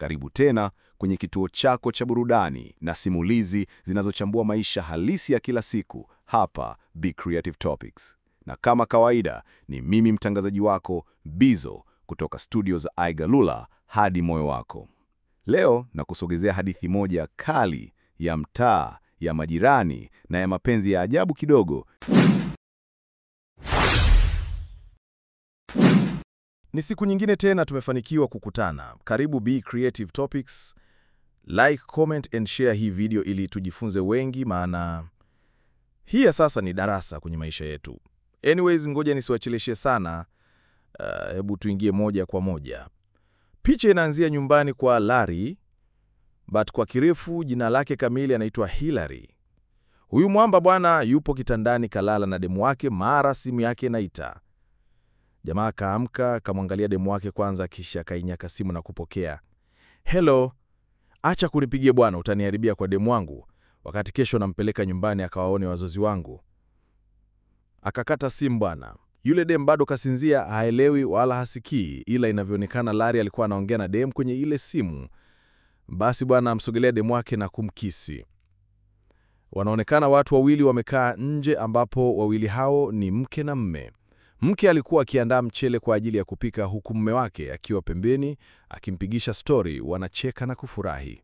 Karibu tena kwenye kituo chako cha burudani na simulizi zinazochambua maisha halisi ya kila siku hapa Be Creative Topics. Na kama kawaida ni mimi mtangazaji wako Bizo kutoka studio za Aigalula hadi moyo wako. Leo nakusogezea hadithi moja kali ya mtaa, ya majirani na ya mapenzi ya ajabu kidogo. Ni siku nyingine tena tumefanikiwa kukutana. Karibu Be Creative Topics. Like, comment and share hii video ili tujifunze wengi, maana hii ya sasa ni darasa kwenye maisha yetu. Anyways, ngoja nisiwacheleshe sana. Hebu tuingie moja kwa moja. Picha inaanzia nyumbani kwa Larry, but kwa kirefu jina lake kamili anaitwa Hillary. Huyu mwamba bwana yupo kitandani kalala na demu wake, mara simu yake inaita. Jamaa kaamka, kamwangalia demu wake kwanza, kisha kainyaka simu na kupokea. Hello, acha kunipigia bwana, utaniharibia kwa demu wangu, wakati kesho nampeleka nyumbani akawaone wazazi wangu. Akakata simu bwana. Yule demu bado kasinzia, haelewi wala hasikii, ila inavyoonekana Larry alikuwa anaongea na demu kwenye ile simu. Basi bwana amsogelea demu wake na kumkisi. Wanaonekana watu wawili wamekaa nje, ambapo wawili hao ni mke na mme. Mke alikuwa akiandaa mchele kwa ajili ya kupika, huku mume wake akiwa pembeni akimpigisha story, wanacheka na kufurahi.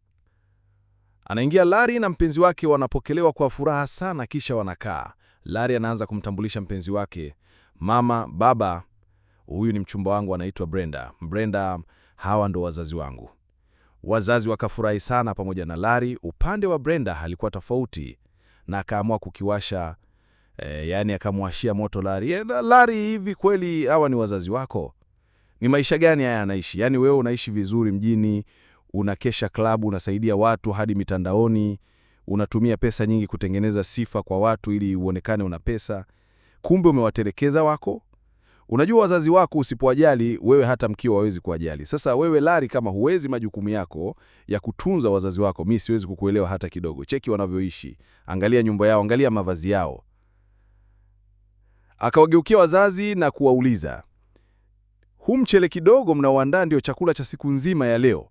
Anaingia Larry na mpenzi wake, wanapokelewa kwa furaha sana, kisha wanakaa. Larry anaanza kumtambulisha mpenzi wake. Mama, baba, huyu ni mchumba wangu anaitwa Brenda. Brenda, hawa ndo wazazi wangu. Wazazi wakafurahi sana pamoja na Larry. Upande wa Brenda alikuwa tofauti na akaamua kukiwasha, yani akamwashia moto Larry. Larry, hivi kweli hawa ni wazazi wako? Ni maisha gani haya anaishi? Yani wewe unaishi vizuri mjini, unakesha klabu, unasaidia watu hadi mitandaoni, unatumia pesa nyingi kutengeneza sifa kwa watu ili uonekane una pesa. Kumbe umewatelekeza wako? Unajua wazazi wako usipowajali, wewe hata mkio hawezi kuwajali. Sasa wewe Larry, kama huwezi majukumu yako ya kutunza wazazi wako, mimi siwezi kukuelewa hata kidogo. Cheki wanavyoishi. Angalia nyumba yao, angalia mavazi yao. Akawageukia wazazi na kuwauliza, huu mchele kidogo mnaoandaa ndio chakula cha siku nzima ya leo?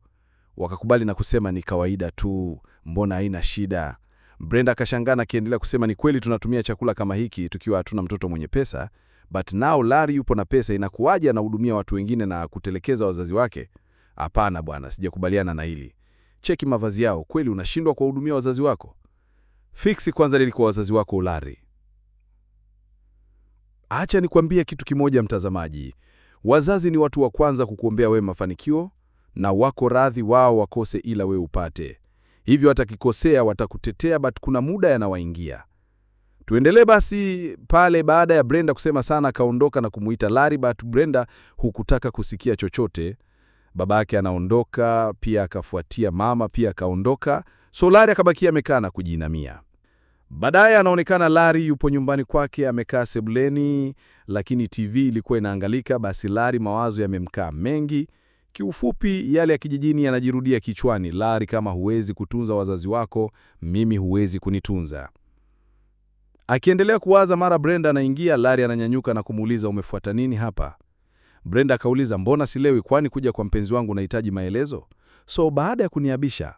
Wakakubali na kusema ni kawaida tu, mbona haina shida. Brenda akashangaa na kiendelea kusema, ni kweli tunatumia chakula kama hiki tukiwa hatuna mtoto mwenye pesa, but now Larry yupo na pesa, inakuwaje anahudumia watu wengine na kutelekeza wazazi wake? Hapana bwana, sijakubaliana na hili. Cheki mavazi yao, kweli unashindwa kuwahudumia wazazi wako? Fiksi kwanza lilikuwa wazazi wako Larry. Acha nikwambie kitu kimoja mtazamaji. Wazazi ni watu wa kwanza kukuombea wewe mafanikio, na wako radhi wao wakose ila wewe upate. Hivyo watakikosea watakutetea, but kuna muda yanawaingia. Tuendelee basi. Pale baada ya Brenda kusema sana, kaondoka na kumuita Larry, but Brenda hukutaka kusikia chochote. Baba yake anaondoka, pia akafuatia mama, pia akaondoka. So Larry akabakia amekaa na kujinamia. Baadaye anaonekana Larry yupo nyumbani kwake amekaa sebuleni, lakini TV ilikuwa inaangalika. Basi Larry mawazo yamemkaa mengi. Kiufupi yale ya kijijini yanajirudia kichwani. Larry, kama huwezi kutunza wazazi wako, mimi huwezi kunitunza. Akiendelea kuwaza, mara Brenda anaingia. Larry ananyanyuka na kumuuliza, umefuata nini hapa? Brenda akauliza, mbona silewi, kwani kuja kwa mpenzi wangu unahitaji maelezo? So baada ya kuniabisha,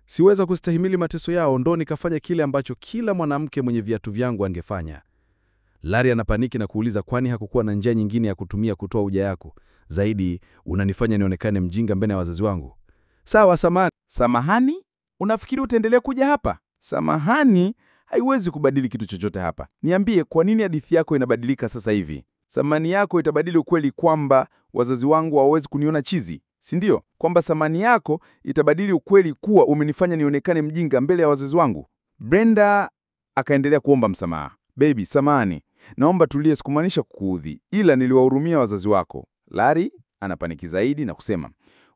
siweza kustahimili mateso yao, ndo nikafanya kile ambacho kila mwanamke mwenye viatu vyangu angefanya. Larry anapaniki na kuuliza, kwani hakukuwa na njia nyingine ya kutumia kutoa uja yako? Zaidi, unanifanya nionekane mjinga mbele ya wazazi wangu. Sawa, samahani. Samahani? Unafikiri utaendelea kuja hapa? Samahani haiwezi kubadili kitu chochote hapa. Niambie, kwa nini hadithi yako inabadilika sasa hivi? Samani yako itabadili ukweli kwamba wazazi wangu hawawezi kuniona chizi, si ndio? Kwamba samani yako itabadili ukweli kuwa umenifanya nionekane mjinga mbele ya wazazi wangu. Brenda akaendelea kuomba msamaha. Baby, samahani. Naomba tulie, sikumaanisha kukuudhi, ila niliwahurumia wazazi wako. Larry anapaniki zaidi na kusema,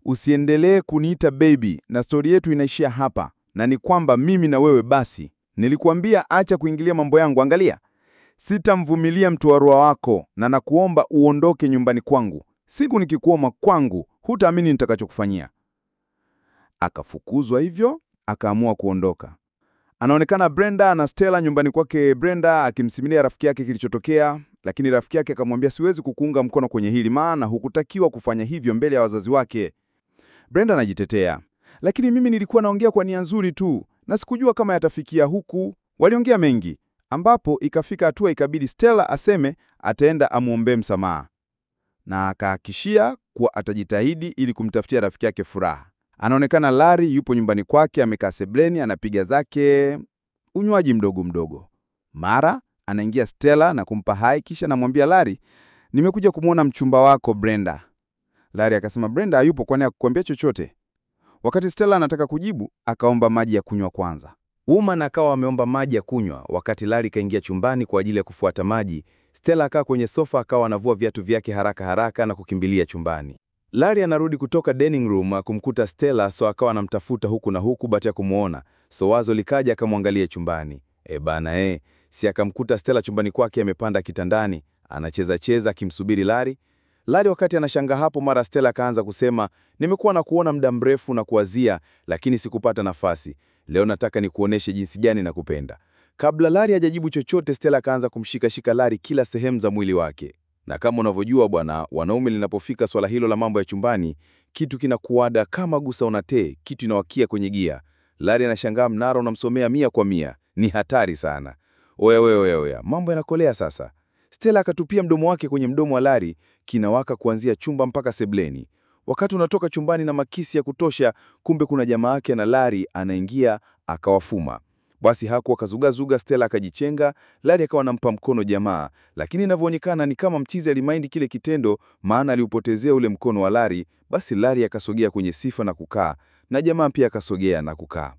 usiendelee kuniita baby, na stori yetu inaishia hapa, na ni kwamba mimi na wewe basi. Nilikuambia acha kuingilia mambo yangu. Angalia, sitamvumilia mtoarua wako, na nakuomba uondoke nyumbani kwangu. Siku nikikuoma kwangu, hutaamini nitakachokufanyia. Akafukuzwa hivyo, akaamua kuondoka. Anaonekana Brenda na Stella nyumbani kwake, Brenda akimsimilia rafiki yake kilichotokea, lakini rafiki yake akamwambia, siwezi kukuunga mkono kwenye hili, maana hukutakiwa kufanya hivyo mbele ya wazazi wake. Brenda anajitetea, lakini mimi nilikuwa naongea kwa nia nzuri tu na sikujua kama yatafikia huku. Waliongea mengi, ambapo ikafika hatua ikabidi Stella aseme ataenda amwombee msamaha, na akahakishia kuwa atajitahidi ili kumtafutia rafiki yake furaha. Anaonekana Larry yupo nyumbani kwake, amekaa sebleni, anapiga zake unywaji mdogo mdogo. Mara anaingia Stella na kumpa hai, kisha anamwambia Larry, nimekuja kumwona mchumba wako Brenda. Larry akasema Brenda hayupo, kwani hakukwambia chochote? Wakati Stella anataka kujibu, akaomba maji ya kunywa kwanza. Woman akawa ameomba maji ya kunywa. Wakati Larry kaingia chumbani kwa ajili ya kufuata maji, Stella akaa kwenye sofa, akawa anavua viatu vyake haraka haraka na kukimbilia chumbani. Larry anarudi kutoka dining room kumkuta Stella, so akawa anamtafuta huku na huku baada ya kumuona. So wazo likaja akamwangalia chumbani. Si akamkuta Stella chumbani kwake amepanda kitandani, anacheza akimsubiri Larry. Larry wakati anashangaa hapo, mara Stella akaanza kusema, nimekuwa na kuona muda mrefu na kuwazia, lakini sikupata nafasi. Leo nataka nikuoneshe jinsi gani nakupenda. Kabla Larry hajajibu chochote, Stella akaanza kumshika Larry kila sehemu za mwili wake. Na kama unavyojua bwana, wanaume linapofika swala hilo la mambo ya chumbani, kitu kinakuada kama gusa unatee, kitu inawakia kwenye gia. Larry anashangaa mnara unamsomea 100 kwa 100. Ni hatari sana. Oya, mambo yanakolea sasa. Stella akatupia mdomo wake kwenye mdomo wa Larry, kinawaka kuanzia chumba mpaka sebleni. Wakati unatoka chumbani na makisi ya kutosha, kumbe kuna jamaa yake na Larry anaingia akawafuma. Basi haku akazugazuga, Stella akajichenga, Larry akawa anampa mkono jamaa, lakini inavyoonekana ni kama mchizi alimaindi kile kitendo, maana aliupotezea ule mkono wa Larry. Basi Larry akasogea kwenye sifa na kukaa, na jamaa pia akasogea na kukaa.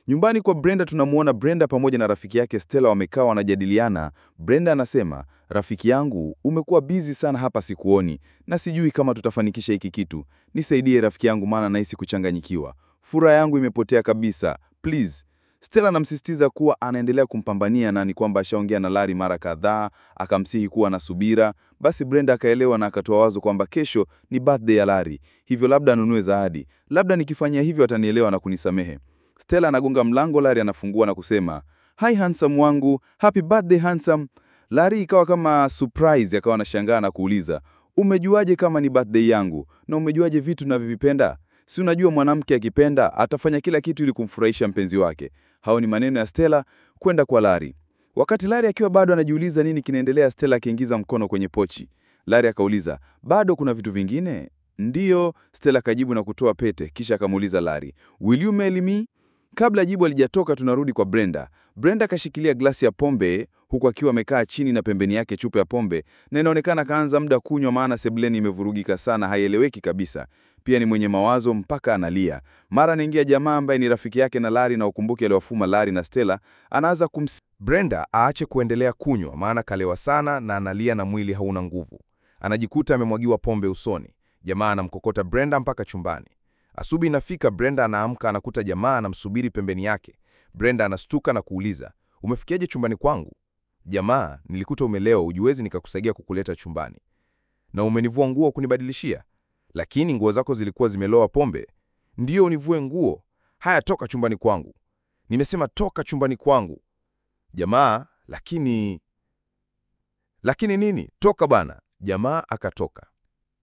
Nyumbani kwa Brenda tunamuona Brenda pamoja na rafiki yake Stella wamekaa wanajadiliana. Brenda anasema, rafiki yangu, umekuwa busy sana hapa sikuoni, na sijui kama tutafanikisha hiki kitu. Nisaidie rafiki yangu, maana nahisi kuchanganyikiwa. Furaha yangu imepotea kabisa. Please. Stella anamsisitiza kuwa anaendelea kumpambania na ni kwamba ashaongea na Larry mara kadhaa, akamsihi kuwa na subira. Basi Brenda akaelewa na akatoa wazo kwamba kesho ni birthday ya Larry, hivyo labda anunue zawadi. Labda nikifanyia hivyo atanielewa na kunisamehe. Stella anagonga mlango, Larry anafungua na kusema, "Hi handsome wangu, happy birthday handsome." Larry ikawa kama surprise, akawa anashangaa na kuuliza, "Umejuaje kama ni birthday yangu? Na umejuaje vitu ninavyovipenda? Si unajua mwanamke akipenda atafanya kila kitu ili kumfurahisha mpenzi wake." Hao ni maneno ya Stella kwenda kwa Larry. Wakati Larry akiwa bado anajiuliza nini kinaendelea, Stella akiingiza mkono kwenye pochi. Larry akauliza, "Bado kuna vitu vingine?" "Ndiyo," Stella kajibu na kutoa pete, kisha akamuuliza Larry, "Will you marry me?" Kabla jibu alijatoka, tunarudi kwa Brenda. Brenda kashikilia glasi ya pombe huku akiwa amekaa chini na pembeni yake chupa ya pombe, na inaonekana kaanza muda kunywa, maana sebleni imevurugika sana, haieleweki kabisa. Pia ni mwenye mawazo mpaka analia. Mara anaingia jamaa ambaye ni rafiki yake na Larry, na ukumbuke aliwafuma Larry na Stella, anaanza Brenda aache kuendelea kunywa, maana kalewa sana na analia na mwili hauna nguvu. Anajikuta amemwagiwa pombe usoni. Jamaa anamkokota Brenda mpaka chumbani. Asubuhi inafika, Brenda anaamka anakuta jamaa anamsubiri pembeni yake. Brenda anastuka na kuuliza, "Umefikiaje chumbani kwangu?" "Jamaa, nilikuta umelewa, ujuwezi nikakusaidia kukuleta chumbani." "Na umenivua nguo kunibadilishia?" "Lakini nguo zako zilikuwa zimeloa pombe." "Ndiyo, univue nguo." "Haya, toka chumbani kwangu." "Nimesema toka chumbani kwangu." "Jamaa, lakini nini? Toka bana." Jamaa akatoka.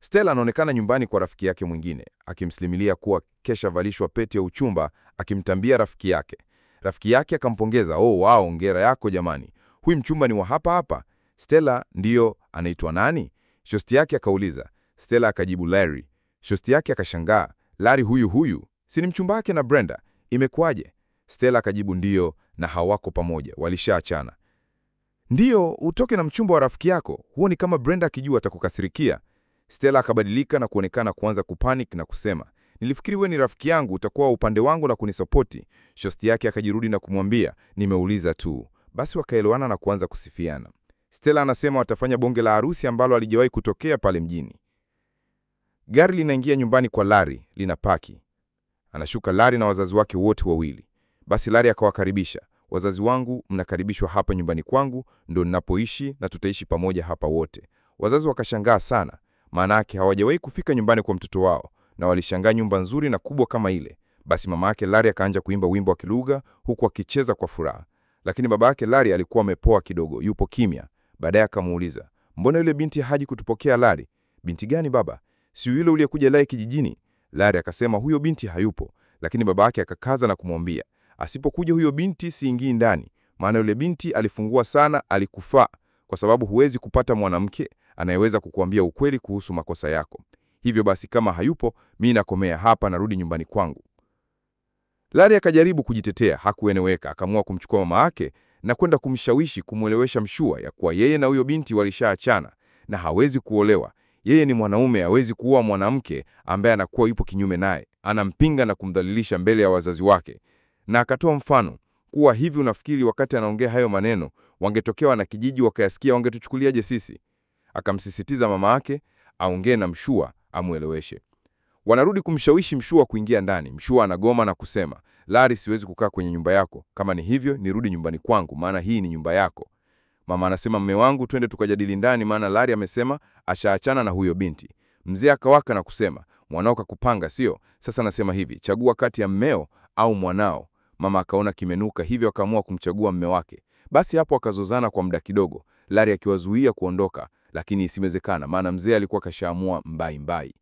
Stella anaonekana nyumbani kwa rafiki yake mwingine, akimslimilia kuwa kesha valishwa pete ya uchumba, akimtambia rafiki yake. Rafiki yake akampongeza, "Oh wow, hongera yako jamani. Huyu mchumba ni wa hapa hapa." Stella, "Ndiyo, anaitwa nani?" Shosti yake akauliza. Stella akajibu, "Larry." Shosti yake akashangaa, "Larry huyu? Si ni mchumba wake na Brenda? Imekuwaje?" Stella akajibu, "Ndiyo, na hawako pamoja, walishaachana." "Ndiyo, utoke na mchumba wa rafiki yako, huo ni kama Brenda akijua atakukasirikia." Stella akabadilika na kuonekana kuanza kupanic na kusema, "Nilifikiri wewe ni rafiki yangu, utakuwa upande wangu na kunisapoti." Shosti yake akajirudi na kumwambia, "Nimeuliza tu." Basi wakaelewana na kuanza kusifiana. Stella anasema watafanya bonge la harusi ambalo halijawahi kutokea pale mjini. Gari linaingia nyumbani kwa Larry, linapaki. Anashuka Larry na wazazi wake wote wawili. Basi Larry akawakaribisha, "Wazazi wangu, mnakaribishwa hapa nyumbani kwangu, ndo ninapoishi na tutaishi pamoja hapa wote." Wazazi wakashangaa sana, maana yake hawajawahi kufika nyumbani kwa mtoto wao, na walishangaa nyumba nzuri na kubwa kama ile. Basi mama yake Larry akaanza kuimba wimbo wa kilugha huku akicheza kwa furaha. Lakini baba yake Larry alikuwa amepoa kidogo, yupo kimya. Baadaye akamuuliza, "Mbona yule binti haji kutupokea Larry?" "Binti gani baba?" "Si yule uliyekuja naye kijijini?" Larry akasema huyo binti hayupo, lakini baba yake akakaza na kumwambia, asipokuja huyo binti siingii ndani, maana yule binti alifungua sana, alikufaa, kwa sababu huwezi kupata mwanamke anayeweza kukuambia ukweli kuhusu makosa yako. Hivyo basi kama hayupo, mimi nakomea hapa, narudi nyumbani kwangu. Larry akajaribu kujitetea, hakueleweka. Akaamua kumchukua mama yake na kwenda kumshawishi, kumwelewesha Mshua ya kuwa yeye na huyo binti walishaachana na hawezi kuolewa. Yeye ni mwanaume, hawezi kuoa mwanamke ambaye anakuwa yupo kinyume naye. Anampinga na kumdhalilisha mbele ya wazazi wake. Na akatoa mfano kuwa hivi, unafikiri wakati anaongea hayo maneno wangetokea wana kijiji wakayasikia, wangetuchukuliaje sisi? Akamsisitiza mama yake aongee na Mshua amueleweshe. Wanarudi kumshawishi Mshua kuingia ndani. Mshua anagoma na kusema, Larry, siwezi kukaa kwenye nyumba yako. Kama ni hivyo, nirudi nyumbani kwangu, maana hii ni nyumba yako. Mama anasema, mme wangu, twende tukajadili ndani, maana Larry amesema ashaachana na huyo binti. Mzee akawaka na kusema, mwanao kakupanga, sio? Sasa nasema hivi, chagua kati ya mmeo au mwanao. Mama akaona kimenuka, hivyo akaamua kumchagua mme wake. Basi hapo akazozana kwa muda kidogo, Larry akiwazuia kuondoka, lakini isimezekana, maana mzee alikuwa kashaamua mbai.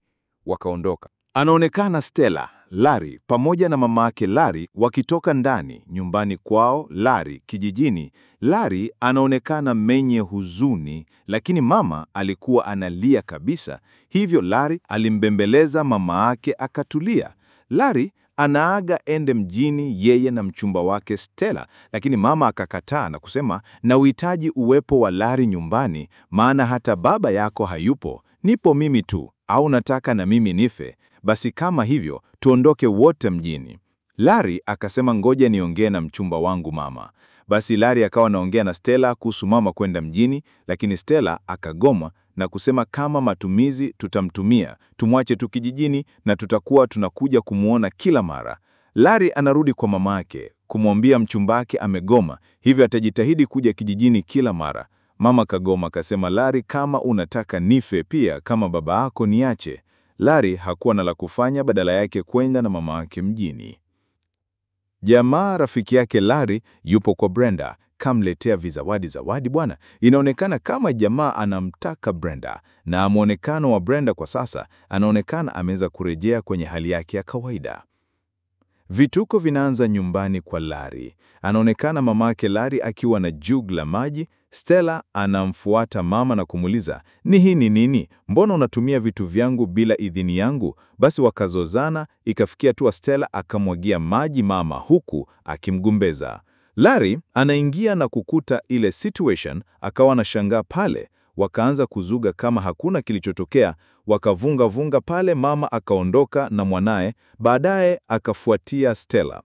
Wakaondoka. Anaonekana Stella, Larry pamoja na mama yake Larry wakitoka ndani nyumbani kwao Larry kijijini. Larry anaonekana mwenye huzuni, lakini mama alikuwa analia kabisa. Hivyo Larry alimbembeleza mama yake akatulia. Larry anaaga ende mjini yeye na mchumba wake Stella, lakini mama akakataa na kusema, na uhitaji uwepo wa Larry nyumbani, maana hata baba yako hayupo, nipo mimi tu, au nataka na mimi nife? Basi kama hivyo, tuondoke wote mjini. Larry akasema, ngoja niongee na mchumba wangu mama. Basi Larry akawa naongea na Stella kuhusu mama kwenda mjini, lakini Stella akagoma na kusema kama matumizi tutamtumia, tumwache tu kijijini na tutakuwa tunakuja kumuona kila mara. Larry anarudi kwa mama yake kumwambia mchumba wake amegoma, hivyo atajitahidi kuja kijijini kila mara. Mama kagoma, kasema, Larry, kama unataka nife pia kama baba yako niache. Larry hakuwa na la kufanya, badala yake kwenda na mama yake mjini. Jamaa rafiki yake Larry yupo kwa Brenda, kamletea zawadi bwana. Inaonekana kama jamaa anamtaka Brenda, na muonekano wa Brenda kwa sasa anaonekana ameweza kurejea kwenye hali yake ya kawaida. Vituko vinaanza nyumbani kwa Larry. Anaonekana mamake Larry akiwa na jug la maji. Stella anamfuata mama na kumuuliza, ni hii ni nini? Mbona unatumia vitu vyangu bila idhini yangu? Basi wakazozana, ikafikia tu Stella akamwagia maji mama huku akimgumbeza. Larry anaingia na kukuta ile situation, akawa anashangaa pale. Wakaanza kuzuga kama hakuna kilichotokea, wakavunga pale. Mama akaondoka na mwanae, baadaye akafuatia Stella.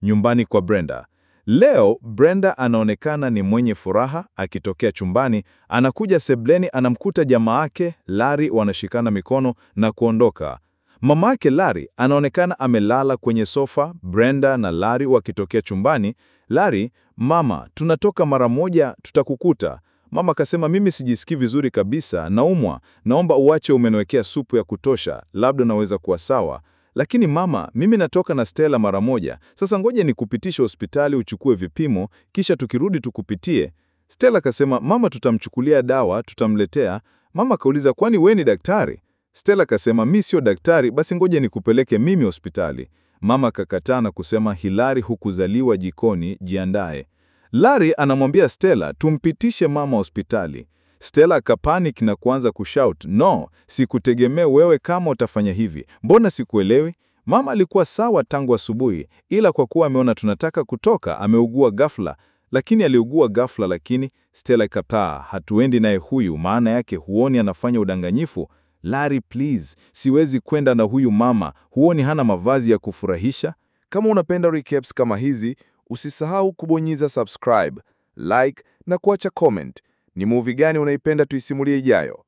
Nyumbani kwa Brenda. Leo Brenda anaonekana ni mwenye furaha, akitokea chumbani, anakuja sebleni, anamkuta jamaa yake Larry wanashikana mikono na kuondoka. Mama yake Larry anaonekana amelala kwenye sofa, Brenda na Larry wakitokea chumbani. Larry, mama, tunatoka mara moja, tutakukuta. Mama akasema, mimi sijisikii vizuri kabisa, naumwa, naomba uache, umeniwekea supu ya kutosha, labda naweza kuwa sawa. Lakini mama, mimi natoka na Stella mara moja, sasa ngoja nikupitishe hospitali uchukue vipimo, kisha tukirudi tukupitie. Stella akasema, mama, tutamchukulia dawa, tutamletea. Mama akauliza, kwani wewe ni daktari? Stella akasema, mimi sio daktari, basi ngoja nikupeleke mimi hospitali. Mama akakataa na kusema, Hilary, hukuzaliwa jikoni, jiandae. Larry anamwambia Stella, tumpitishe mama hospitali. Stella akapanic na kuanza kushout, no, sikutegemea wewe kama utafanya hivi. Mbona sikuelewi? Mama alikuwa sawa tangu asubuhi, ila kwa kuwa ameona tunataka kutoka, ameugua ghafla. Lakini aliugua ghafla, lakini Stella ikataa, hatuendi naye huyu, maana yake huoni anafanya udanganyifu. Larry, please, siwezi kwenda na huyu mama, huoni hana mavazi ya kufurahisha? Kama unapenda recaps kama hizi, usisahau kubonyeza subscribe, like na kuacha comment. Ni movie gani unaipenda tuisimulie ijayo?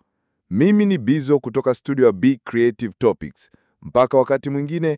Mimi ni Bizo kutoka studio ya Be Creative Topics. Mpaka wakati mwingine,